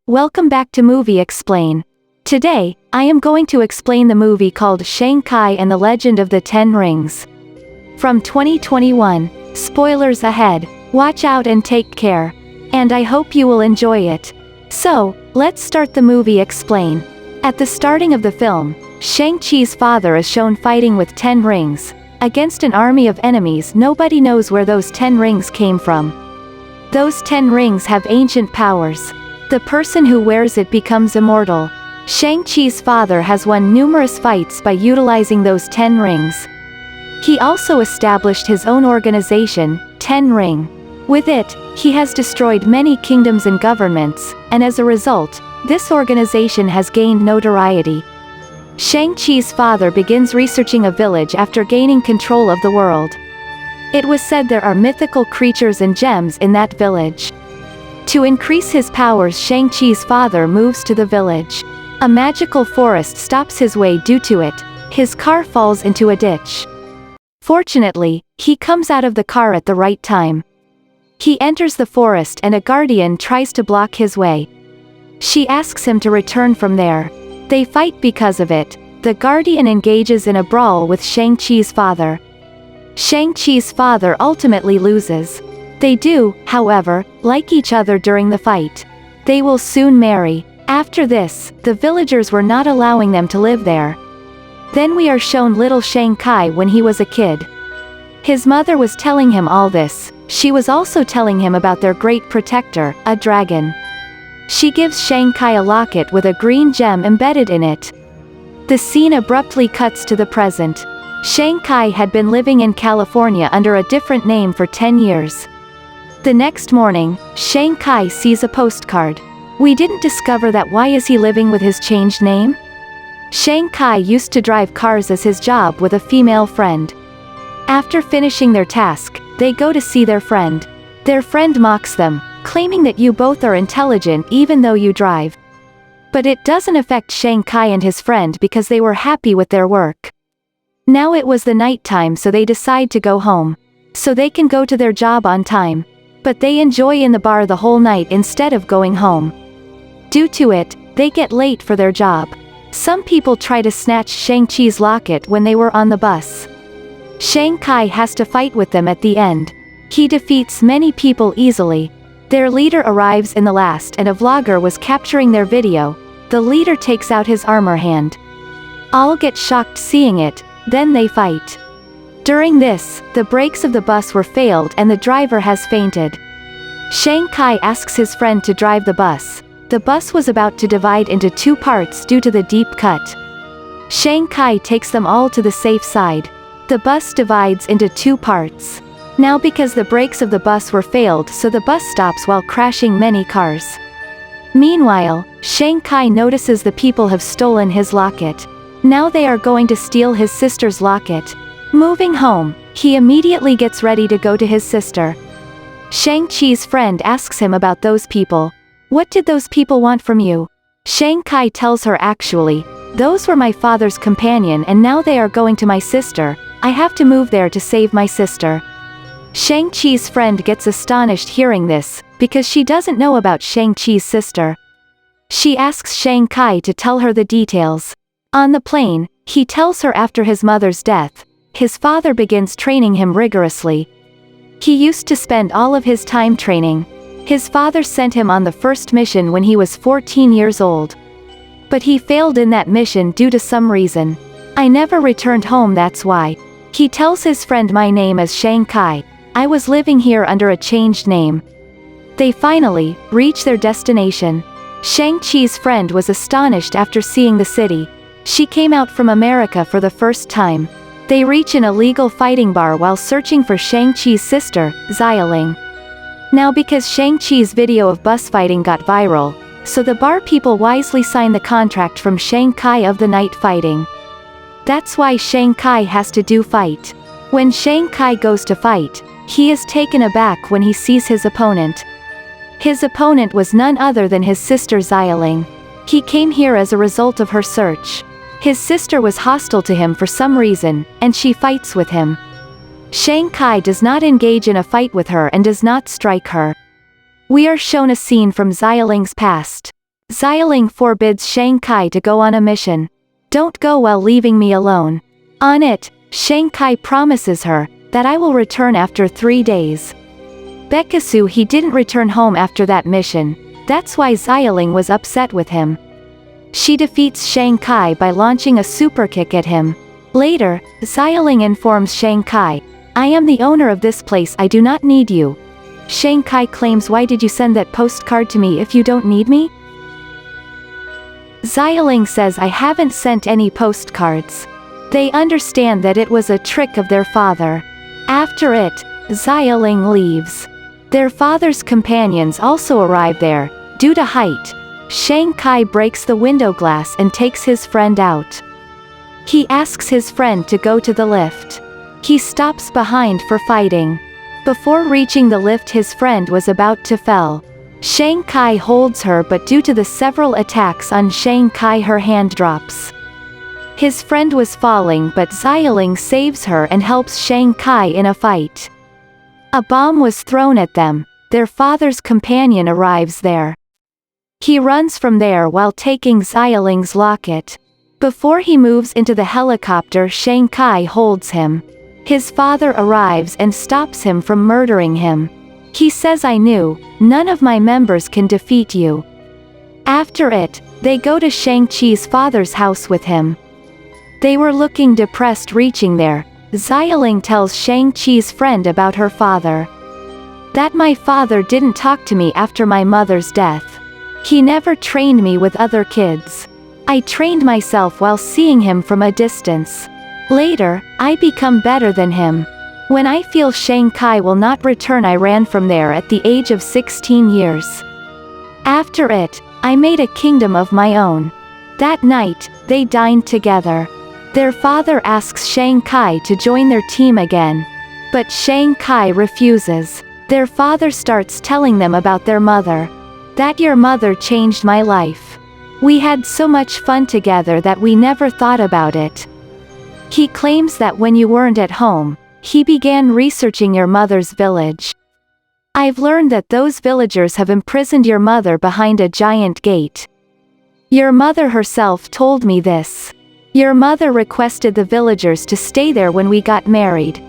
welcome back to Movie Explain. Today, I am going to explain the movie called Shang Chi and the Legend of the Ten Rings. From 2021, spoilers ahead, watch out and take care. And I hope you will enjoy it. So, let's start the movie explain. At the starting of the film, Shang Chi's father is shown fighting with 10 rings, against an army of enemies. Nobody knows where those 10 rings came from. Those 10 rings have ancient powers. The person who wears it becomes immortal. Shang Chi's father has won numerous fights by utilizing those 10 rings. He also established his own organization, 10 Ring. With it, he has destroyed many kingdoms and governments, and as a result, this organization has gained notoriety. Shang Chi's father begins researching a village after gaining control of the world. It was said there are mythical creatures and gems in that village. To increase his powers, Shang Chi's father moves to the village. A magical forest stops his way due to it. His car falls into a ditch. Fortunately, he comes out of the car at the right time. He enters the forest and a guardian tries to block his way. She asks him to return from there. They fight because of it. The guardian engages in a brawl with Shang Chi's father. Shang Chi's father ultimately loses. They do, however, like each other during the fight. They will soon marry. After this, the villagers were not allowing them to live there. Then we are shown little Shang Chi when he was a kid. His mother was telling him all this. She was also telling him about their great protector, a dragon. She gives Shang Chi a locket with a green gem embedded in it. The scene abruptly cuts to the present. Shang Chi had been living in California under a different name for 10 years. The next morning, Shang Chi sees a postcard. We didn't discover that. Why is he living with his changed name? Shang Chi used to drive cars as his job with a female friend. After finishing their task, they go to see their friend. Their friend mocks them, claiming that you both are intelligent even though you drive. But it doesn't affect Shang Chi and his friend because they were happy with their work. Now it was the night time, so they decide to go home. So they can go to their job on time. But they enjoy in the bar the whole night instead of going home. Due to it, they get late for their job. Some people try to snatch Shang Chi's locket when they were on the bus. Shang Chi has to fight with them at the end. He defeats many people easily. Their leader arrives in the last and a vlogger was capturing their video. The leader takes out his armor hand. All get shocked seeing it, then they fight. During this, the brakes of the bus were failed and the driver has fainted. Shang Chi asks his friend to drive the bus. The bus was about to divide into 2 parts due to the deep cut. Shang Chi takes them all to the safe side. The bus divides into 2 parts. Now because the brakes of the bus were failed, so the bus stops while crashing many cars. Meanwhile, Shang Chi notices the people have stolen his locket. Now they are going to steal his sister's locket. Moving home, he immediately gets ready to go to his sister. Shang Chi's friend asks him about those people. What did those people want from you? Shang Chi tells her, actually, those were my father's companion and now they are going to my sister. I have to move there to save my sister. Shang Chi's friend gets astonished hearing this, because she doesn't know about Shang Chi's sister. She asks Shang Chi to tell her the details. On the plane, he tells her after his mother's death, his father begins training him rigorously. He used to spend all of his time training. His father sent him on the first mission when he was 14 years old. But he failed in that mission due to some reason. I never returned home, that's why. He tells his friend, my name is Shang Chi. I was living here under a changed name. They finally reach their destination. Shang Chi's friend was astonished after seeing the city. She came out from America for the first time. They reach an illegal fighting bar while searching for Shang Chi's sister, Xialing. Now because Shang Chi's video of bus fighting got viral, so the bar people wisely sign the contract from Shang Chi of the night fighting. That's why Shang Chi has to do fight. When Shang Chi goes to fight, he is taken aback when he sees his opponent. His opponent was none other than his sister Xialing. He came here as a result of her search. His sister was hostile to him for some reason, and she fights with him. Shang Chi does not engage in a fight with her and does not strike her. We are shown a scene from Xialing's past. Xialing forbids Shang Chi to go on a mission. Don't go while leaving me alone. On it, Shang Chi promises her that I will return after 3 days. Because he didn't return home after that mission, that's why Xialing was upset with him. She defeats Shang Chi by launching a super kick at him. Later, Xialing informs Shang Chi, I am the owner of this place, I do not need you. Shang Chi claims, why did you send that postcard to me if you don't need me? Xialing says, I haven't sent any postcards. They understand that it was a trick of their father. After it, Xialing leaves. Their father's companions also arrive there. Due to height, Shang Chi breaks the window glass and takes his friend out. He asks his friend to go to the lift. He stops behind for fighting. Before reaching the lift, his friend was about to fall. Shang Chi holds her, but due to the several attacks on Shang Chi, her hand drops. His friend was falling, but Xialing saves her and helps Shang Chi in a fight. A bomb was thrown at them. Their father's companion arrives there. He runs from there while taking Xialing's locket. Before he moves into the helicopter, Shang Chi holds him. His father arrives and stops him from murdering him. He says, I knew, none of my members can defeat you. After it, they go to Shang Chi's father's house with him. They were looking depressed. Reaching there, Xialing tells Shang Chi's friend about her father. That my father didn't talk to me after my mother's death. He never trained me with other kids. I trained myself while seeing him from a distance. Later, I become better than him. When I feel Shang Chi will not return, I ran from there at the age of 16 years. After it, I made a kingdom of my own. That night, they dined together. Their father asks Shang Chi to join their team again. But Shang Chi refuses. Their father starts telling them about their mother. That your mother changed my life. We had so much fun together that we never thought about it. He claims that when you weren't at home, he began researching your mother's village. I've learned that those villagers have imprisoned your mother behind a giant gate. Your mother herself told me this. Your mother requested the villagers to stay there when we got married.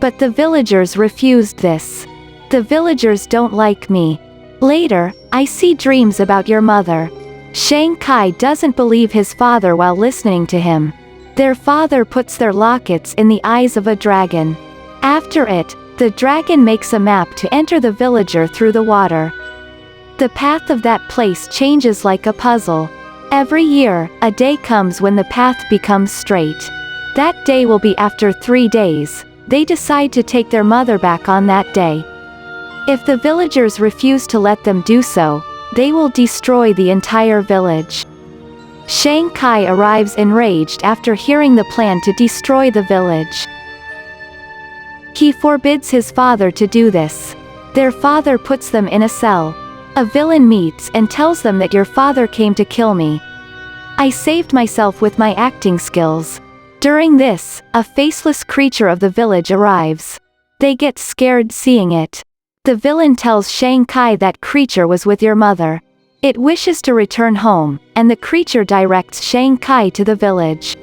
But the villagers refused this. The villagers don't like me. Later, I see dreams about your mother. Shang Chi doesn't believe his father while listening to him. Their father puts their lockets in the eyes of a dragon. After it, the dragon makes a map to enter the villager through the water. The path of that place changes like a puzzle. Every year, a day comes when the path becomes straight. That day will be after 3 days. They decide to take their mother back on that day. If the villagers refuse to let them do so, they will destroy the entire village. Shang Chi arrives enraged after hearing the plan to destroy the village. He forbids his father to do this. Their father puts them in a cell. A villain meets and tells them that your father came to kill me. I saved myself with my acting skills. During this, a faceless creature of the village arrives. They get scared seeing it. The villain tells Shang Chi that creature was with your mother. It wishes to return home, and the creature directs Shang Chi to the village.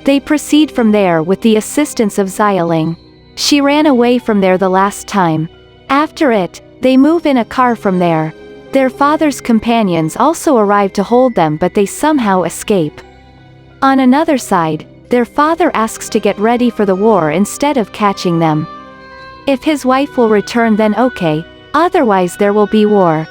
They proceed from there with the assistance of Xialing. She ran away from there the last time. After it, they move in a car from there. Their father's companions also arrive to hold them, but they somehow escape. On another side, their father asks to get ready for the war instead of catching them. If his wife will return, then okay, otherwise there will be war.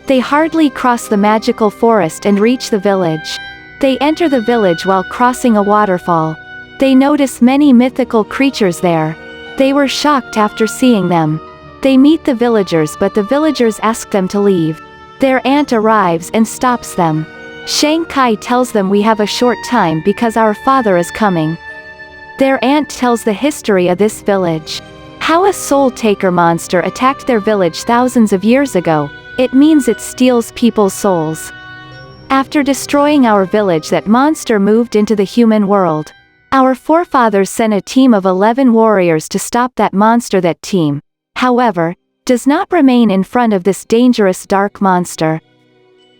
They hardly cross the magical forest and reach the village. They enter the village while crossing a waterfall. They notice many mythical creatures there. They were shocked after seeing them. They meet the villagers, but the villagers ask them to leave. Their aunt arrives and stops them. Shang Chi tells them, we have a short time because our father is coming. Their aunt tells the history of this village. How a soul-taker monster attacked their village thousands of years ago. It means it steals people's souls. After destroying our village, that monster moved into the human world. Our forefathers sent a team of 11 warriors to stop that monster. That team, however, does not remain in front of this dangerous dark monster.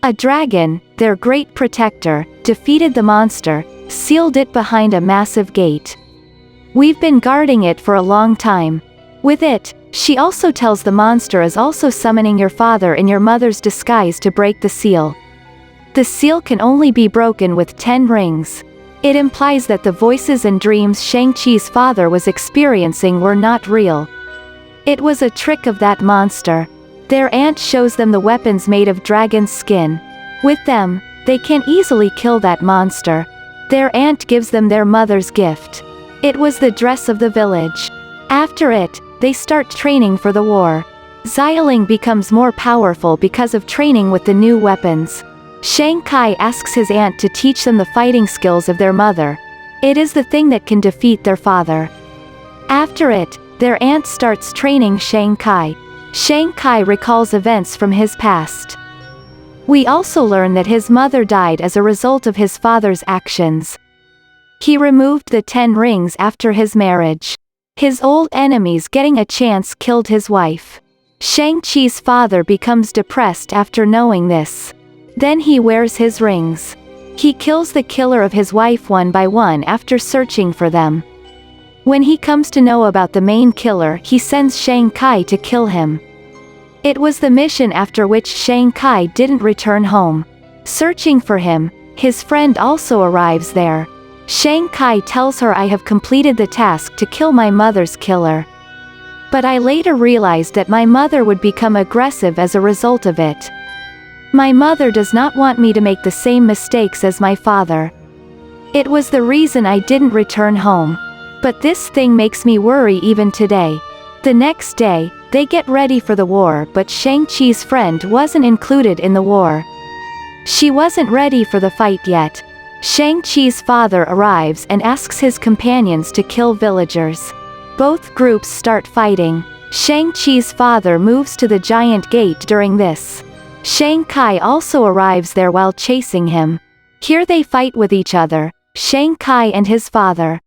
A dragon, their great protector, defeated the monster, sealed it behind a massive gate. We've been guarding it for a long time. With it, she also tells the monster is also summoning your father in your mother's disguise to break the seal. The seal can only be broken with 10 rings. It implies that the voices and dreams Shang-Chi's father was experiencing were not real. It was a trick of that monster. Their aunt shows them the weapons made of dragon's skin. With them, they can easily kill that monster. Their aunt gives them their mother's gift. It was the dress of the village. After it, they start training for the war. Xialing becomes more powerful because of training with the new weapons. Shang Chi asks his aunt to teach them the fighting skills of their mother. It is the thing that can defeat their father. After it, their aunt starts training Shang Chi. Shang Chi recalls events from his past. We also learn that his mother died as a result of his father's actions. He removed the 10 rings after his marriage. His old enemies getting a chance killed his wife. Shang-Chi's father becomes depressed after knowing this. Then he wears his rings. He kills the killer of his wife one by one after searching for them. When he comes to know about the main killer, he sends Shang Chi to kill him. It was the mission after which Shang Chi didn't return home. Searching for him, his friend also arrives there. Shang Chi tells her, I have completed the task to kill my mother's killer. But I later realized that my mother would become aggressive as a result of it. My mother does not want me to make the same mistakes as my father. It was the reason I didn't return home. But this thing makes me worry even today. The next day, they get ready for the war, but Shang-Chi's friend wasn't included in the war. She wasn't ready for the fight yet. Shang-Chi's father arrives and asks his companions to kill villagers. Both groups start fighting. Shang-Chi's father moves to the giant gate during this. Shang Chi also arrives there while chasing him. Here they fight with each other, Shang Chi and his father.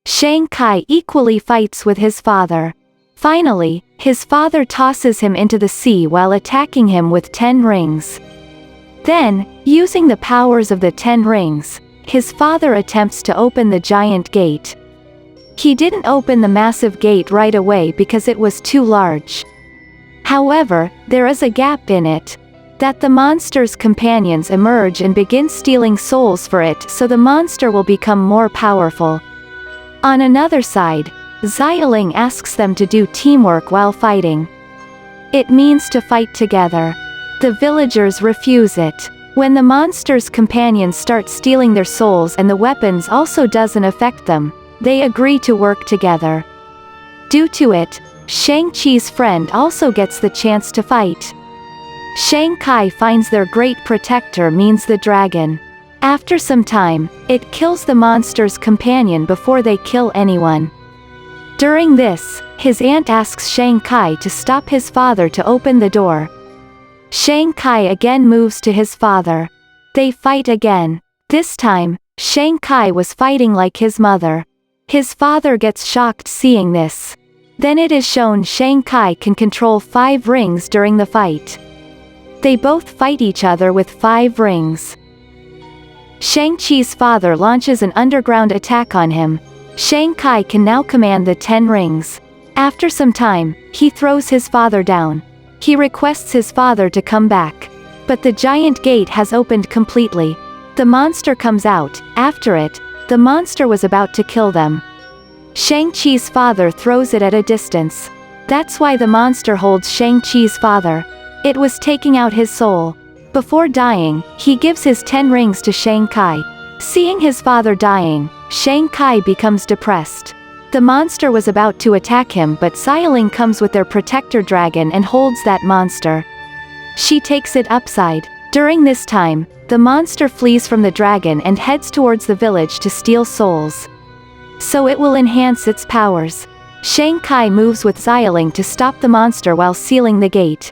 Shang Chi equally fights with his father. Finally, his father tosses him into the sea while attacking him with 10 rings. Then, using the powers of the 10 rings, his father attempts to open the giant gate. He didn't open the massive gate right away because it was too large. However, there is a gap in it. That the monster's companions emerge and begin stealing souls for it, so the monster will become more powerful. On another side, Xialing asks them to do teamwork while fighting. It means to fight together. The villagers refuse it. When the monster's companions start stealing their souls and the weapons also doesn't affect them, they agree to work together. Due to it, Shang-Chi's friend also gets the chance to fight. Shang Chi finds their great protector means the dragon. After some time, it kills the monster's companion before they kill anyone. During this, his aunt asks Shang Chi to stop his father to open the door. Shang Chi again moves to his father. They fight again. This time, Shang Chi was fighting like his mother. His father gets shocked seeing this. Then it is shown Shang Chi can control 5 rings during the fight. They both fight each other with 5 rings. Shang-Chi's father launches an underground attack on him. Shang Chi can now command the 10 rings. After some time, he throws his father down. He requests his father to come back. But the giant gate has opened completely. The monster comes out. After it, the monster was about to kill them. Shang-Chi's father throws it at a distance. That's why the monster holds Shang-Chi's father. It was taking out his soul. Before dying, he gives his 10 rings to Shang Chi. Seeing his father dying, Shang Chi becomes depressed. The monster was about to attack him, but Xialing comes with their protector dragon and holds that monster. She takes it upside. During this time, the monster flees from the dragon and heads towards the village to steal souls. So it will enhance its powers. Shang Chi moves with Xialing to stop the monster while sealing the gate.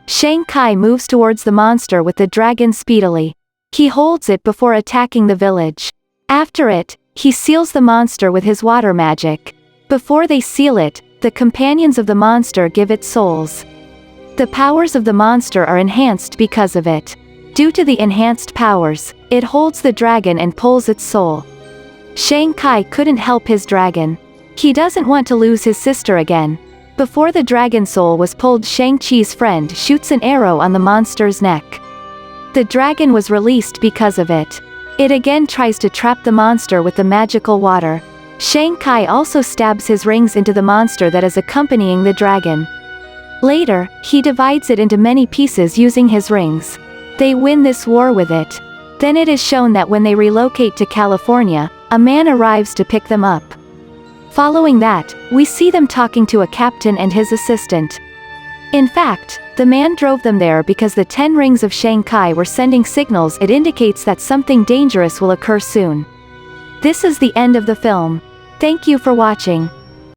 Shang Chi moves towards the monster with the dragon speedily. He holds it before attacking the village. After it, he seals the monster with his water magic. Before they seal it, the companions of the monster give it souls. The powers of the monster are enhanced because of it. Due to the enhanced powers, it holds the dragon and pulls its soul. Shang Chi couldn't help his dragon. He doesn't want to lose his sister again. Before the dragon soul was pulled, Shang Chi's friend shoots an arrow on the monster's neck. The dragon was released because of it. It again tries to trap the monster with the magical water. Shang Chi also stabs his rings into the monster that is accompanying the dragon. Later, he divides it into many pieces using his rings. They win this war with it. Then it is shown that when they relocate to California, a man arrives to pick them up. Following that, we see them talking to a captain and his assistant. In fact, the man drove them there because the 10 rings of Shang Chi were sending signals. It indicates that something dangerous will occur soon. This is the end of the film. Thank you for watching.